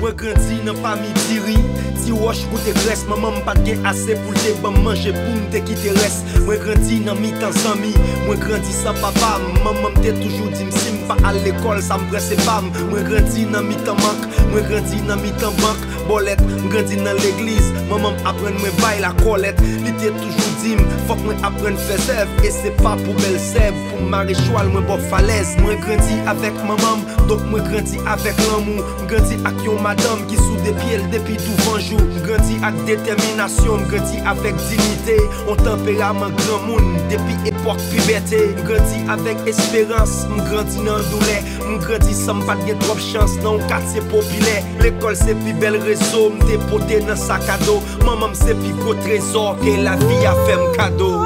Moi grandi dans famille Tiri, ti roche pour te graisse, maman pas gen assez pour te ban manger pour me te quitter reste. Moi grandi dans mi-temps ami, moi grandi sans papa, maman me toujours dit si me pas à l'école ça me presse pas. Moi grandi dans mi-temps manque, moi grandi dans mi-temps banque, bolette, moi grandi dans l'église, maman apprend moi bail la colette. Li te toujours dit faut que moi apprenne faire sève et c'est pas pour belle sève, pour maréchal moi bon falaise. Moi grandi avec maman, donc moi grandi avec l'amour, grandi avec yon madame qui sous des pieds depuis tout 20 jours. Grandi avec détermination, grandi avec dignité, on tempérament grand monde depuis époque puberté. Grandi avec espérance, grandi dans douleur, grandi sans pas de trop chance dans un quartier populaire. L'école c'est plus bel réseau, m'te poté dans sac à dos. Maman c'est plus gros trésor que la vie a fait un cadeau.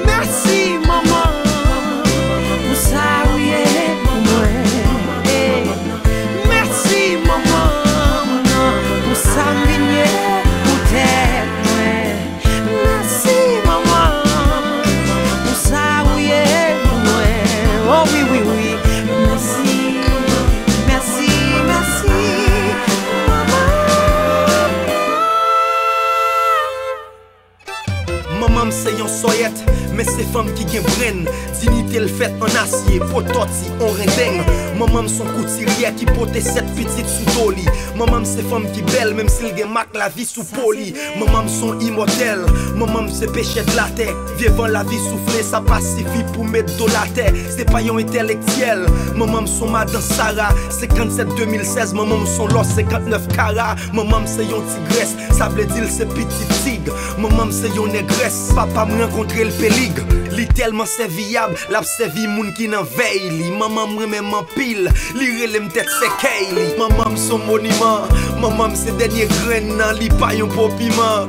Merci maman pour ça oui pour moi. Merci maman pour ça m'vigné pour t'être moi. Merci maman pour ça oui pour moi. Oh oui oui oui. Merci, merci, merci maman. Maman c'est yon soyette, mais c'est femme qui gen brain. Dignité le fait en acier, pototi, on rendeng. Maman son couturier qui pote 7 petites sous toli. Maman c'est femme qui belle, même s'il gen mak la vie sous poli. Maman son immortel, maman c'est péché de la terre. Vivant la vie soufflée, ça pacifie pour mettre de la terre. C'est pas yon intellectuel, maman son madame Sarah. 57-2016, maman son los 59 carats. Maman c'est yon tigresse, ça veut dire c'est petit tigre. Maman c'est yon négresse, papa me rencontré le péligre. Li tellement serviable, la servi moun qui nan veille li. Maman me même en pile, li relèm tête c'est Kayli. Maman son monument, maman c'est dernier grain nan, li pa yon popiment.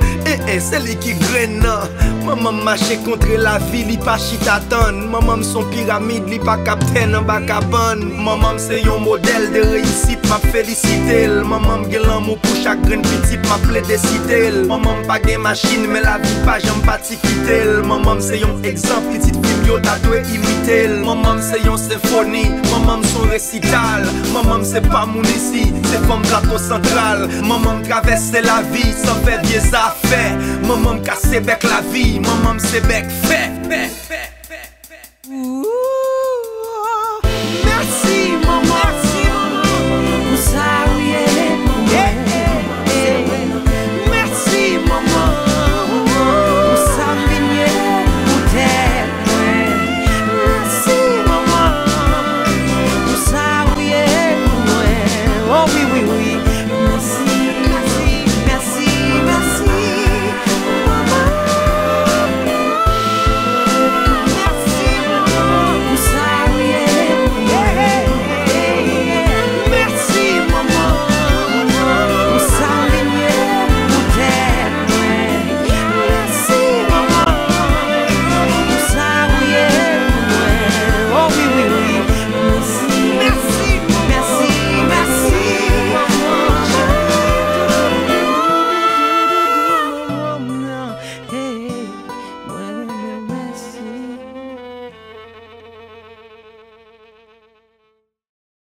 C'est li qui grain nan. Maman marche contre la vie, li pa chita tan. Maman son pyramide, li pa capitaine en bas cabane. Maman c'est yon modèle de réussite, m'a félicité. Maman gen l'amour pour chaque grain petit, m'a plébiscité. Maman pas gen machine, mais la vie pas j'aime pas quitter. Maman c'est yon exemple, petite fille yo ta doit imiter. Maman c'est yon symphonie, maman son récital. Maman c'est pas mon ici, c'est comme plateau central. Maman traverse la vie sans faire vieux affaires. Maman casse bec la vie, maman c'est bec fait.